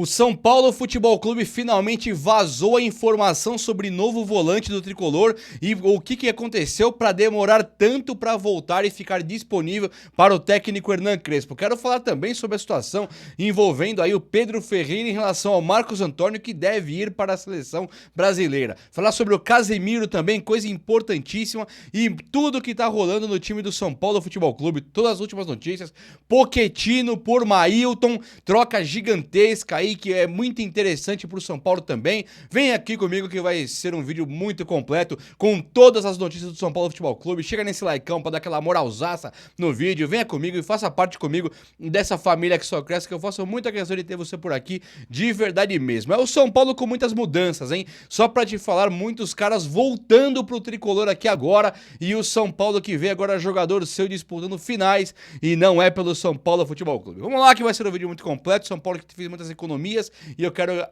O São Paulo Futebol Clube finalmente vazou a informação sobre novo volante do tricolor e o que aconteceu para demorar tanto para voltar e ficar disponível para o técnico Hernan Crespo. Quero falar também sobre a situação envolvendo aí o Pedro Ferreira em relação ao Marcos Antônio, que deve ir para a seleção brasileira. Falar sobre o Casemiro também, coisa importantíssima, e tudo que tá rolando no time do São Paulo Futebol Clube, todas as últimas notícias. Pochettino por Mailton, troca gigantesca aí, que é muito interessante pro São Paulo também. Vem aqui comigo que vai ser um vídeo muito completo, com todas as notícias do São Paulo Futebol Clube. Chega nesse likeão pra dar aquela moralzaça no vídeo, venha comigo e faça parte comigo dessa família que só cresce, que eu faço muita questão de ter você por aqui, de verdade mesmo. É o São Paulo com muitas mudanças, hein? Só pra te falar, muitos caras voltando pro tricolor aqui agora, e o São Paulo que vê agora jogador seu disputando finais, e não é pelo São Paulo Futebol Clube. Vamos lá que vai ser um vídeo muito completo. São Paulo que fez muitas economias e eu quero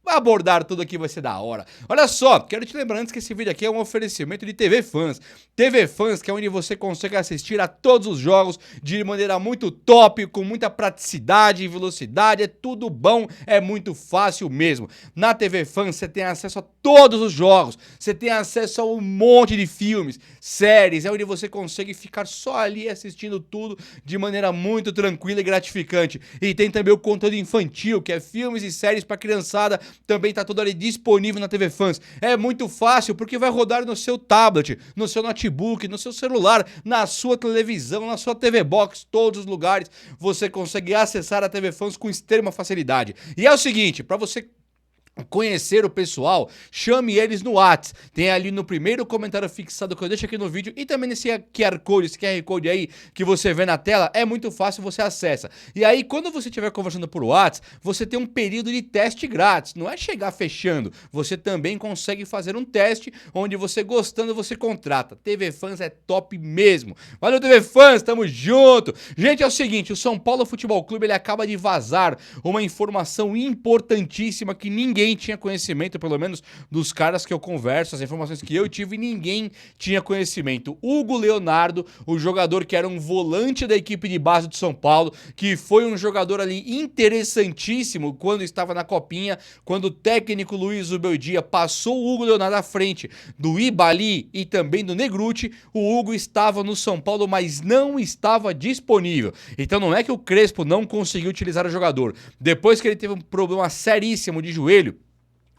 abordar tudo aqui, vai ser da hora. Olha só, quero te lembrar antes que esse vídeo aqui é um oferecimento de TV Fans. TV Fans, que é onde você consegue assistir a todos os jogos de maneira muito top, com muita praticidade e velocidade, é tudo bom, é muito fácil mesmo. Na TV Fans você tem acesso a todos os jogos, você tem acesso a um monte de filmes, séries, é onde você consegue ficar só ali assistindo tudo de maneira muito tranquila e gratificante. E tem também o conteúdo infantil, que é filmes e séries para criançada, também tá tudo ali disponível na TV Fans. É muito fácil porque vai rodar no seu tablet, no seu notebook, no seu celular, na sua televisão, na sua TV Box, todos os lugares você consegue acessar a TV Fans com extrema facilidade. E é o seguinte, para você conhecer o pessoal, chame eles no WhatsApp, tem ali no primeiro comentário fixado que eu deixo aqui no vídeo e também nesse QR Code, esse QR Code aí que você vê na tela, é muito fácil, você acessa. E aí quando você estiver conversando por WhatsApp, você tem um período de teste grátis, não é chegar fechando, você também consegue fazer um teste onde você gostando, você contrata. TV Fans é top mesmo. Valeu TV Fans, tamo junto. Gente, é o seguinte, o São Paulo Futebol Clube ele acaba de vazar uma informação importantíssima que ninguém tinha conhecimento, pelo menos dos caras que eu converso, as informações que eu tive, ninguém tinha conhecimento. Hugo Leonardo, o jogador que era um volante da equipe de base do São Paulo, que foi um jogador ali interessantíssimo quando estava na Copinha, quando o técnico Luiz Ubeldia passou o Hugo Leonardo à frente do Ibali e também do Negrutti, o Hugo estava no São Paulo, mas não estava disponível. Então não é que o Crespo não conseguiu utilizar o jogador. Depois que ele teve um problema seríssimo de joelho,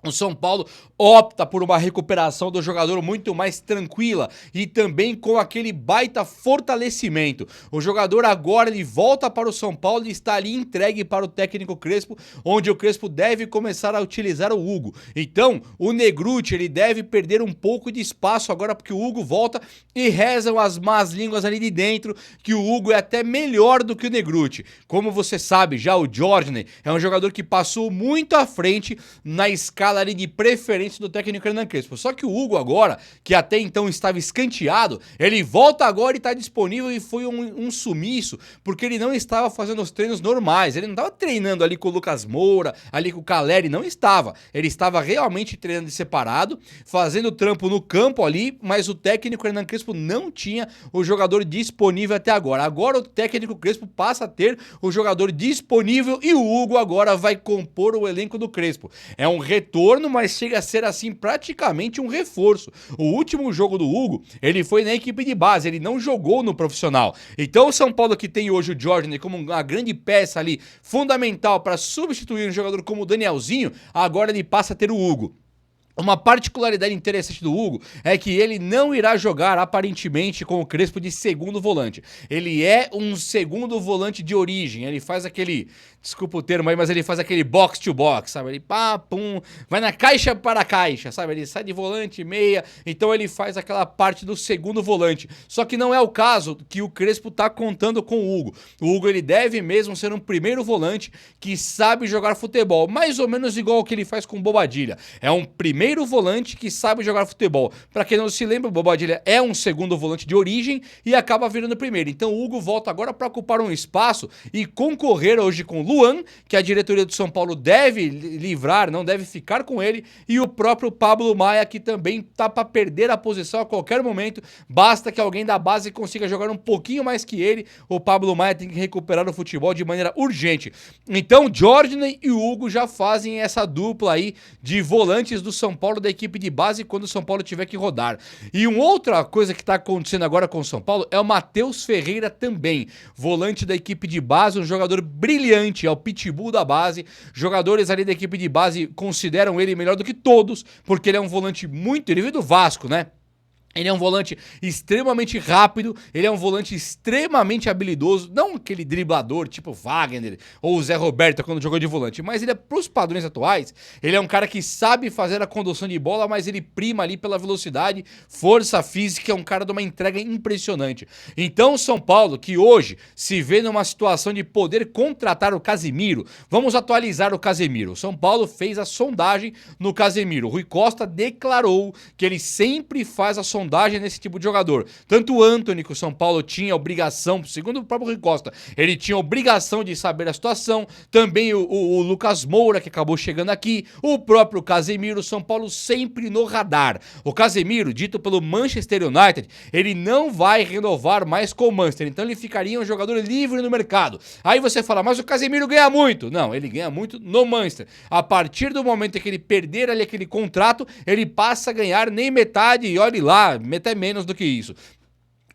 o São Paulo opta por uma recuperação do jogador muito mais tranquila e também com aquele baita fortalecimento. O jogador agora ele volta para o São Paulo e está ali entregue para o técnico Crespo, onde o Crespo deve começar a utilizar o Hugo. Então, o Negrutti ele deve perder um pouco de espaço agora porque o Hugo volta e rezam as más línguas ali de dentro que o Hugo é até melhor do que o Negrutti. Como você sabe, já o Jordan é um jogador que passou muito à frente na escala ali de preferência do técnico Hernan Crespo. Só que o Hugo agora, que até então estava escanteado, ele volta agora e está disponível e foi um sumiço, porque ele não estava fazendo os treinos normais, ele não estava treinando ali com o Lucas Moura, ali com o Caleri, não estava. Ele estava realmente treinando separado, fazendo trampo no campo ali, mas o técnico Hernan Crespo não tinha o jogador disponível até agora. Agora o técnico Crespo passa a ter o jogador disponível e o Hugo agora vai compor o elenco do Crespo. É um retorno, mas chega a ser assim praticamente um reforço. O último jogo do Hugo, ele foi na equipe de base, ele não jogou no profissional. Então o São Paulo que tem hoje o Jordan como uma grande peça ali, fundamental para substituir um jogador como o Danielzinho, agora ele passa a ter o Hugo. Uma particularidade interessante do Hugo é que ele não irá jogar aparentemente com o Crespo de segundo volante. Ele é um segundo volante de origem, ele faz aquele, desculpa o termo aí, mas ele faz aquele box to box, sabe? Ele pá, pum, vai na caixa para a caixa, sabe? Ele sai de volante, meia, então ele faz aquela parte do segundo volante. Só que não é o caso que o Crespo tá contando com o Hugo. O Hugo ele deve mesmo ser um primeiro volante que sabe jogar futebol, mais ou menos igual ao que ele faz com o Bobadilla. É um primeiro primeiro volante que sabe jogar futebol. Para quem não se lembra, o Bobadilla é um segundo volante de origem e acaba virando primeiro. Então o Hugo volta agora para ocupar um espaço e concorrer hoje com o Luan, que a diretoria do São Paulo deve livrar, não deve ficar com ele, e o próprio Pablo Maia, que também tá para perder a posição a qualquer momento. Basta que alguém da base consiga jogar um pouquinho mais que ele. O Pablo Maia tem que recuperar o futebol de maneira urgente. Então, Jorginho e Hugo já fazem essa dupla aí de volantes do São Paulo, da equipe de base, quando o São Paulo tiver que rodar. E uma outra coisa que tá acontecendo agora com o São Paulo é o Matheus Ferreira também, volante da equipe de base, um jogador brilhante, é o pitbull da base. Jogadores ali da equipe de base consideram ele melhor do que todos, porque ele é um volante muito... Ele veio do Vasco, né? Ele é um volante extremamente rápido, ele é um volante extremamente habilidoso, não aquele driblador tipo Wagner ou o Zé Roberto quando jogou de volante, mas ele é, pros padrões atuais, ele é um cara que sabe fazer a condução de bola, mas ele prima ali pela velocidade, força física, é um cara de uma entrega impressionante. Então o São Paulo, que hoje se vê numa situação de poder contratar o Casemiro, vamos atualizar o Casemiro. O São Paulo fez a sondagem no Casemiro, o Rui Costa declarou que ele sempre faz a sondagem nesse tipo de jogador. Tanto o Antony, que o São Paulo tinha obrigação, segundo o próprio Rui Costa, ele tinha obrigação de saber a situação, também o Lucas Moura, que acabou chegando aqui, o próprio Casemiro, o São Paulo sempre no radar. O Casemiro, dito pelo Manchester United, ele não vai renovar mais com o Manchester, então ele ficaria um jogador livre no mercado. Aí você fala, mas o Casemiro ganha muito. Não, ele ganha muito no Manchester. A partir do momento em que ele perder ali aquele contrato, ele passa a ganhar nem metade, e olhe lá, até menos do que isso.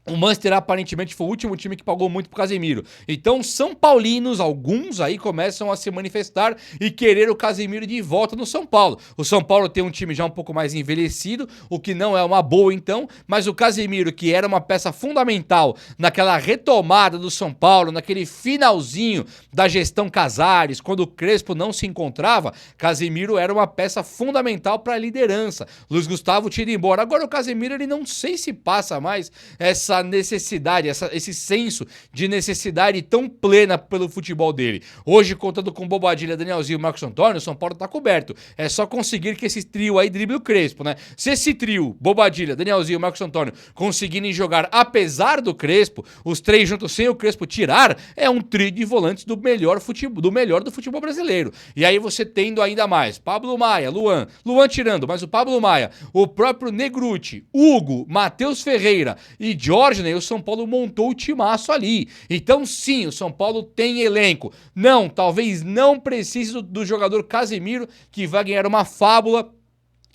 O Manchester aparentemente foi o último time que pagou muito pro Casemiro. Então, São Paulinos, alguns aí começam a se manifestar e querer o Casemiro de volta no São Paulo. O São Paulo tem um time já um pouco mais envelhecido, o que não é uma boa então, mas o Casemiro, que era uma peça fundamental naquela retomada do São Paulo, naquele finalzinho da gestão Casares, quando o Crespo não se encontrava, Casemiro era uma peça fundamental para a liderança. Luiz Gustavo tinha ido embora. Agora o Casemiro, ele não sei se passa mais essa necessidade, esse senso de necessidade tão plena pelo futebol dele. Hoje, contando com Bobadilla, Danielzinho e Marcos Antônio, o São Paulo tá coberto. É só conseguir que esse trio aí drible o Crespo, né? Se esse trio, Bobadilla, Danielzinho e Marcos Antônio, conseguirem jogar apesar do Crespo, os três juntos sem o Crespo tirar, é um trio de volantes do melhor do futebol brasileiro. E aí você tendo ainda mais Pablo Maia, Luan tirando, mas o Pablo Maia, o próprio Negruti, Hugo, Matheus Ferreira e Jorginho, o São Paulo montou o timaço ali. Então sim, o São Paulo tem elenco. Não, talvez não precise do jogador Casemiro, que vai ganhar uma fábula.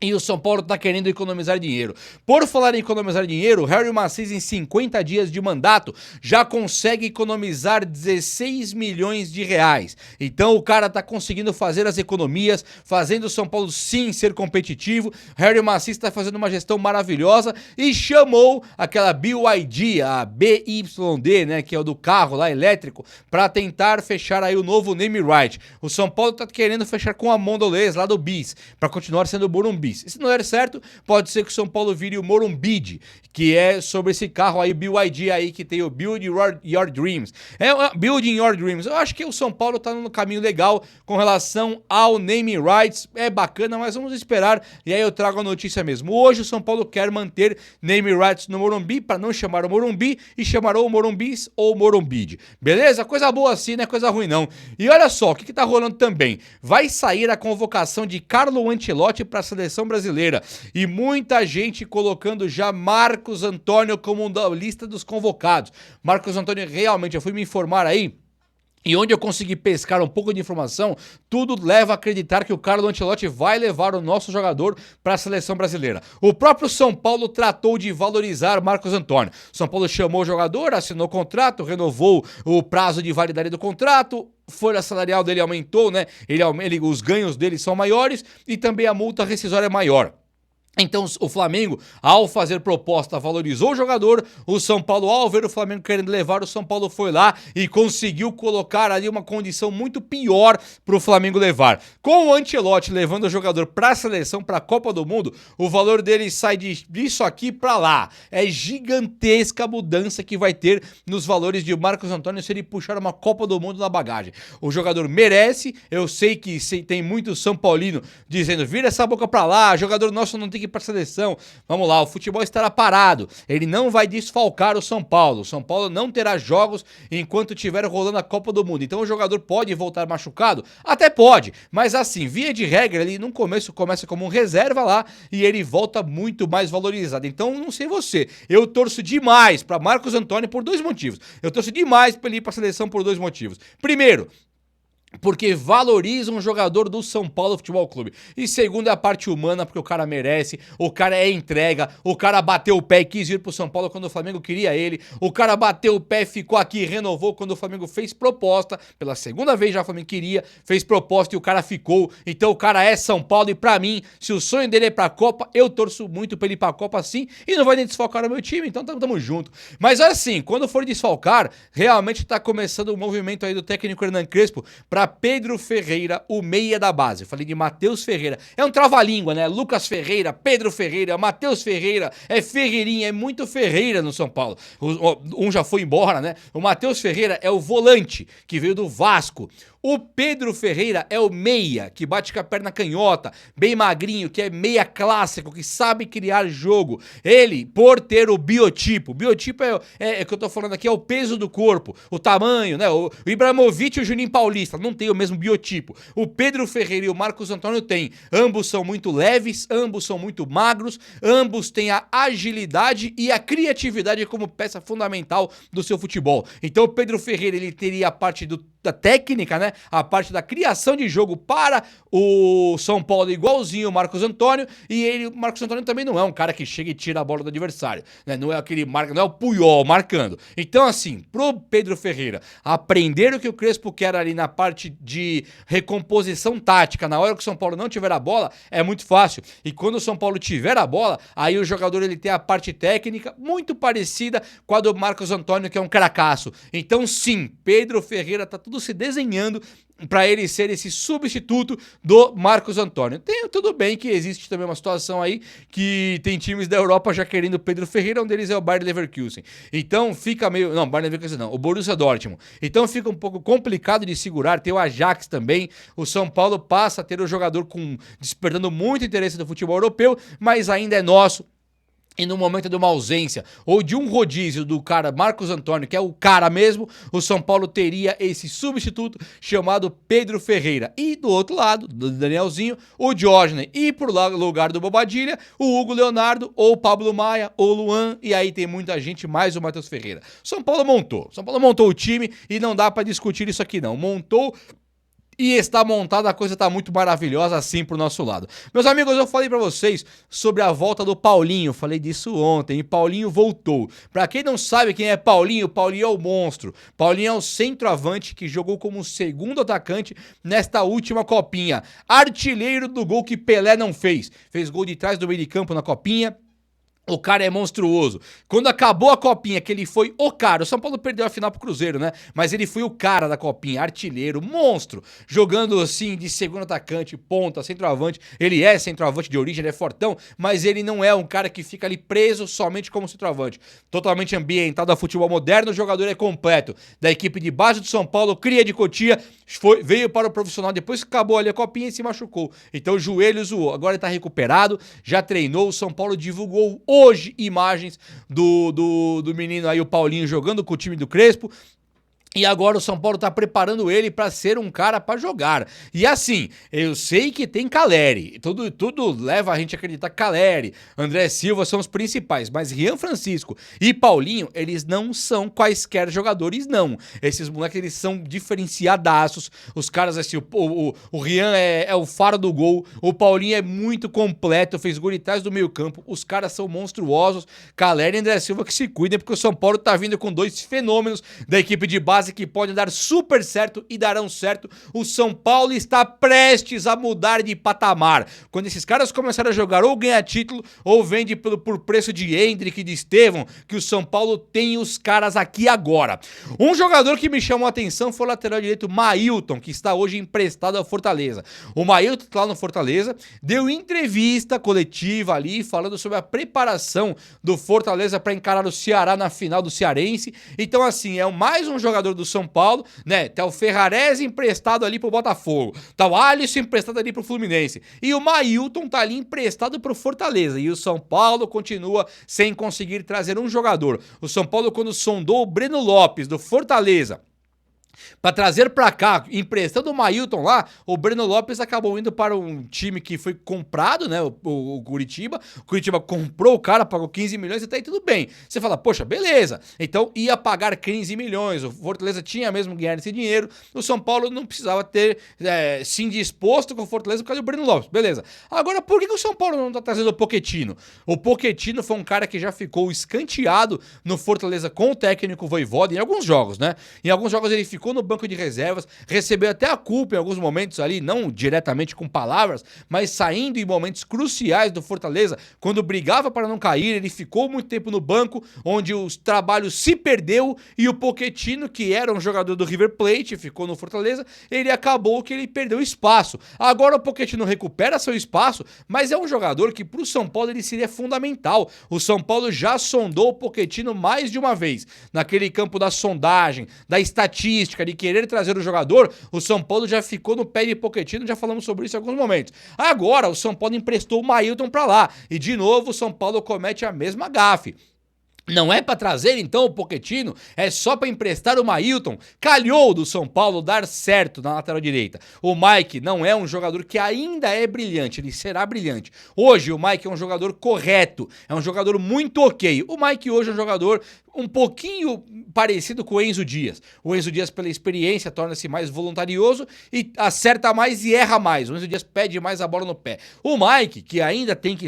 E o São Paulo tá querendo economizar dinheiro. Por falar em economizar dinheiro, Harry Maciço em 50 dias de mandato já consegue economizar 16 milhões de reais. Então o cara tá conseguindo fazer as economias, fazendo o São Paulo sim ser competitivo. Harry Maciço tá fazendo uma gestão maravilhosa e chamou aquela BYD, a BYD, né, que é o do carro lá elétrico, para tentar fechar aí o novo name right. O São Paulo tá querendo fechar com a Mondelez lá do Bis, para continuar sendo o Morumbi. Se não der certo, pode ser que o São Paulo vire o Morumbid, que é sobre esse carro aí, BYD aí, que tem o Build Your Dreams. Building Your Dreams. Eu acho que o São Paulo tá no caminho legal com relação ao naming rights. É bacana, mas vamos esperar. E aí eu trago a notícia mesmo. Hoje o São Paulo quer manter naming rights no Morumbi, para não chamar o Morumbi, e chamar ou Morumbis ou Morumbid. Beleza? Coisa boa assim, não é coisa ruim não. E olha só, o que tá rolando também? Vai sair a convocação de Carlo Ancelotti para a seleção brasileira e muita gente colocando já Marcos Antônio como da lista dos convocados. Marcos Antônio, realmente, eu fui me informar aí, e onde eu consegui pescar um pouco de informação, tudo leva a acreditar que o Carlo Ancelotti vai levar o nosso jogador para a seleção brasileira. O próprio São Paulo tratou de valorizar Marcos Antônio. São Paulo chamou o jogador, assinou o contrato, renovou o prazo de validade do contrato, folha salarial dele aumentou, né? Os ganhos dele são maiores e também a multa rescisória é maior. Então o Flamengo, ao fazer proposta, valorizou o jogador, o São Paulo, ao ver o Flamengo querendo levar, o São Paulo foi lá e conseguiu colocar ali uma condição muito pior para o Flamengo levar. Com o Ancelotti levando o jogador para a seleção, para a Copa do Mundo, o valor dele sai disso aqui para lá. É gigantesca a mudança que vai ter nos valores de Marcos Antônio se ele puxar uma Copa do Mundo na bagagem. O jogador merece, eu sei que tem muito São Paulino dizendo, vira essa boca para lá, jogador nosso não tem que para a seleção. Vamos lá, o futebol estará parado. Ele não vai desfalcar o São Paulo. O São Paulo não terá jogos enquanto estiver rolando a Copa do Mundo. Então o jogador pode voltar machucado? Até pode, mas assim, via de regra, ele no começo começa como um reserva lá e ele volta muito mais valorizado. Então, não sei você, eu torço demais para Marcos Antônio por 2 motivos. Eu torço demais para ele ir para a seleção por 2 motivos. Primeiro, porque valoriza um jogador do São Paulo Futebol Clube. E segundo é a parte humana, porque o cara merece, o cara é entrega, o cara bateu o pé e quis ir pro São Paulo quando o Flamengo queria ele, o cara bateu o pé, ficou aqui e renovou quando o Flamengo fez proposta, pela segunda vez já o Flamengo queria, fez proposta e o cara ficou, então o cara é São Paulo e pra mim, se o sonho dele é pra Copa, eu torço muito pra ele ir pra Copa sim, e não vai nem desfalcar o meu time, então tamo junto. Mas assim, quando for desfalcar, realmente tá começando o movimento aí do técnico Hernan Crespo para Pedro Ferreira, o meia da base. Eu falei de Matheus Ferreira. É um trava-língua, né? Lucas Ferreira, Pedro Ferreira, Matheus Ferreira, é Ferreirinha, é muito Ferreira no São Paulo. Um já foi embora, né? O Matheus Ferreira é o volante, que veio do Vasco. O Pedro Ferreira é o meia, que bate com a perna canhota, bem magrinho, que é meia clássico, que sabe criar jogo. Ele, por ter o biotipo é que eu tô falando aqui, é o peso do corpo, o tamanho, né? O Ibrahimovic e o Juninho Paulista não tem o mesmo biotipo. O Pedro Ferreira e o Marcos Antônio têm. Ambos são muito leves, ambos são muito magros, ambos têm a agilidade e a criatividade como peça fundamental do seu futebol. Então o Pedro Ferreira, ele teria a parte da técnica, né? A parte da criação de jogo para o São Paulo igualzinho o Marcos Antônio, e o Marcos Antônio também não é um cara que chega e tira a bola do adversário, né? Não é aquele não é o Puyol marcando. Então assim, pro Pedro Ferreira aprender o que o Crespo quer ali na parte de recomposição tática, na hora que o São Paulo não tiver a bola, é muito fácil. E quando o São Paulo tiver a bola, aí o jogador ele tem a parte técnica muito parecida com a do Marcos Antônio, que é um cracaço. Então sim, Pedro Ferreira tá tudo se desenhando para ele ser esse substituto do Marcos Antônio. Tudo bem que existe também uma situação aí que tem times da Europa já querendo o Pedro Ferreira, um deles é o Bayer Leverkusen. Então fica meio... Não, Bayer Leverkusen não, o Borussia Dortmund. Então fica um pouco complicado de segurar, tem o Ajax também. O São Paulo passa a ter o jogador despertando muito interesse do futebol europeu, mas ainda é nosso. E no momento de uma ausência ou de um rodízio do cara Marcos Antônio, que é o cara mesmo, o São Paulo teria esse substituto chamado Pedro Ferreira. E do outro lado, do Danielzinho, o Diógenes. E por lugar do Bobadilha, o Hugo Leonardo, ou o Pablo Maia, ou o Luan. E aí tem muita gente, mais o Matheus Ferreira. São Paulo montou o time e não dá pra discutir isso aqui não. Montou... E está montada, a coisa está muito maravilhosa assim pro nosso lado. Meus amigos, eu falei para vocês sobre a volta do Paulinho, falei disso ontem, e Paulinho voltou. Para quem não sabe quem é Paulinho, Paulinho é o monstro. Paulinho é o centroavante que jogou como segundo atacante nesta última copinha. Artilheiro do gol que Pelé não fez. Fez gol de trás do meio de campo na copinha. O cara é monstruoso. Quando acabou a copinha, que ele foi o cara, o São Paulo perdeu a final pro Cruzeiro, né? Mas ele foi o cara da copinha, artilheiro, monstro, jogando assim de segundo atacante, ponta, centroavante. Ele é centroavante de origem, ele é fortão, mas ele não é um cara que fica ali preso somente como centroavante. Totalmente ambientado a futebol moderno, o jogador é completo. Da equipe de base do São Paulo, cria de Cotia, veio para o profissional, depois que acabou ali a copinha e se machucou. Então o joelho zoou, agora ele tá recuperado, já treinou, o São Paulo divulgou hoje imagens do menino aí, o Paulinho, jogando com o time do Crespo. E agora o São Paulo tá preparando ele pra ser um cara pra jogar. E assim, eu sei que tem Caleri, tudo leva a gente a acreditar que Caleri, André Silva são os principais, mas Rian Francisco e Paulinho, eles não são quaisquer jogadores, não. Esses moleques, eles são diferenciadaços. Os caras, assim, o Rian é o faro do gol, o Paulinho é muito completo, fez gol de trás do meio campo, os caras são monstruosos. Caleri e André Silva que se cuidem, porque o São Paulo tá vindo com 2 fenômenos da equipe de base base que podem dar super certo e darão certo. O São Paulo está prestes a mudar de patamar. Quando esses caras começarem a jogar ou ganhar título ou vende por preço de Endrick e de Estevão, que o São Paulo tem os caras aqui agora. Um jogador que me chamou a atenção foi o lateral direito Mailton, que está hoje emprestado ao Fortaleza. O Mailton está lá no Fortaleza, deu entrevista coletiva ali falando sobre a preparação do Fortaleza para encarar o Ceará na final do Cearense. Então assim, é mais um jogador do São Paulo, né? Tá o Ferrarese emprestado ali pro Botafogo, tá o Alisson emprestado ali pro Fluminense e o Mailton tá ali emprestado pro Fortaleza. E o São Paulo continua sem conseguir trazer um jogador. O São Paulo, quando sondou o Breno Lopes do Fortaleza para trazer para cá, emprestando o Mailton lá, o Breno Lopes acabou indo para um time que foi comprado, né, o Curitiba. O Curitiba comprou o cara, pagou 15 milhões e tá aí tudo bem. Você fala, poxa, beleza. Então ia pagar 15 milhões, o Fortaleza tinha mesmo ganhar esse dinheiro, o São Paulo não precisava ter se indisposto com o Fortaleza por causa do Breno Lopes, beleza. Agora, por que o São Paulo não tá trazendo o Pochettino? O Pochettino foi um cara que já ficou escanteado no Fortaleza com o técnico Vojvoda em alguns jogos, né? Em alguns jogos ele ficou no banco de reservas, recebeu até a culpa em alguns momentos ali, não diretamente com palavras, mas saindo em momentos cruciais do Fortaleza, quando brigava para não cair, ele ficou muito tempo no banco, onde os trabalhos se perdeu e o Pochettino, que era um jogador do River Plate, ficou no Fortaleza, ele acabou que ele perdeu espaço. Agora o Pochettino recupera seu espaço, mas é um jogador que para o São Paulo ele seria fundamental. O São Paulo já sondou o Pochettino mais de uma vez, naquele campo da sondagem, da estatística, de querer trazer o jogador, o São Paulo já ficou no pé de Pochettino, já falamos sobre isso em alguns momentos. Agora o São Paulo emprestou o Mailton pra lá, e de novo o São Paulo comete a mesma gafe. Não é para trazer então o Pochettino, é só para emprestar o Mailton. Calhou do São Paulo dar certo na lateral direita. O Mike não é um jogador que ainda é brilhante, ele será brilhante. Hoje o Mike é um jogador correto, é um jogador muito ok. O Mike hoje é um jogador um pouquinho parecido com o Enzo Dias. O Enzo Dias, pela experiência, torna-se mais voluntarioso e acerta mais e erra mais. O Enzo Dias pede mais a bola no pé. O Mike, que ainda tem que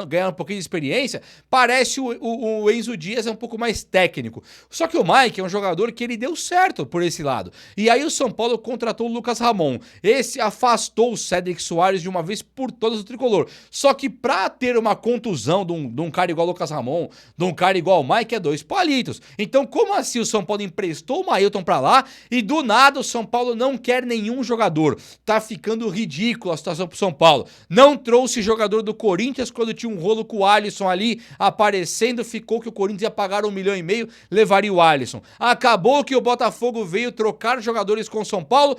ganhar um pouquinho de experiência, parece o Enzo Dias é um pouco mais técnico. Só que o Mike é um jogador que ele deu certo por esse lado. E aí o São Paulo contratou o Lucas Ramon. Esse afastou o Cédric Soares de uma vez por todas do tricolor. Só que pra ter uma contusão de um cara igual o Lucas Ramon, de um cara igual o Mike, é dois palitos. Então, como assim o São Paulo emprestou o Mailton pra lá e do nada o São Paulo não quer nenhum jogador? Tá ficando ridículo a situação pro São Paulo. Não trouxe jogador do Corinthians quando tinha um rolo com o Alisson ali aparecendo, ficou que o Corinthians ia pagar 1,5 milhão, levaria o Alisson. Acabou que o Botafogo veio trocar jogadores com o São Paulo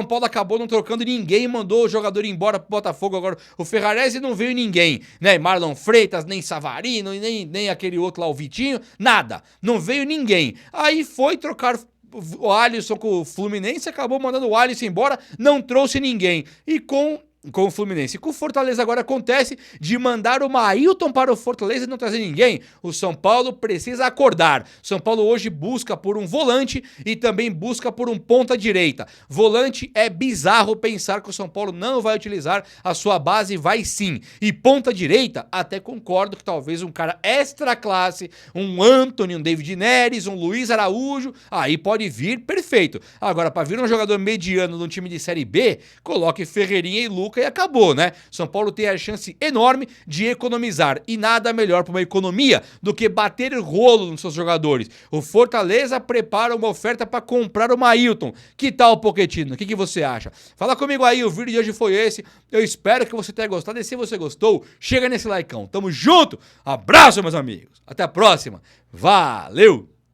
Paulo acabou não trocando ninguém, mandou o jogador embora pro Botafogo. Agora o Ferrarese não veio ninguém, né? Marlon Freitas, nem Savarino, nem aquele outro lá, o Vitinho, nada. Não veio ninguém. Aí foi trocar o Alisson com o Fluminense, acabou mandando o Alisson embora, não trouxe ninguém. E com o Fluminense. Com o Fortaleza agora acontece de mandar o Mailton para o Fortaleza e não trazer ninguém. O São Paulo precisa acordar. São Paulo hoje busca por um volante e também busca por um ponta direita. Volante é bizarro pensar que o São Paulo não vai utilizar a sua base, vai sim. E ponta direita, até concordo que talvez um cara extra classe, um Antony, um David Neres, um Luiz Araújo, aí pode vir perfeito. Agora, para vir um jogador mediano de um time de Série B, coloque Ferreirinha e Lucas e acabou, né? São Paulo tem a chance enorme de economizar e nada melhor para uma economia do que bater rolo nos seus jogadores. O Fortaleza prepara uma oferta para comprar o Mailton. Que tal o Pochettino? O que você acha? Fala comigo aí, o vídeo de hoje foi esse. Eu espero que você tenha gostado e se você gostou, chega nesse likeão. Tamo junto, abraço meus amigos, até a próxima, valeu!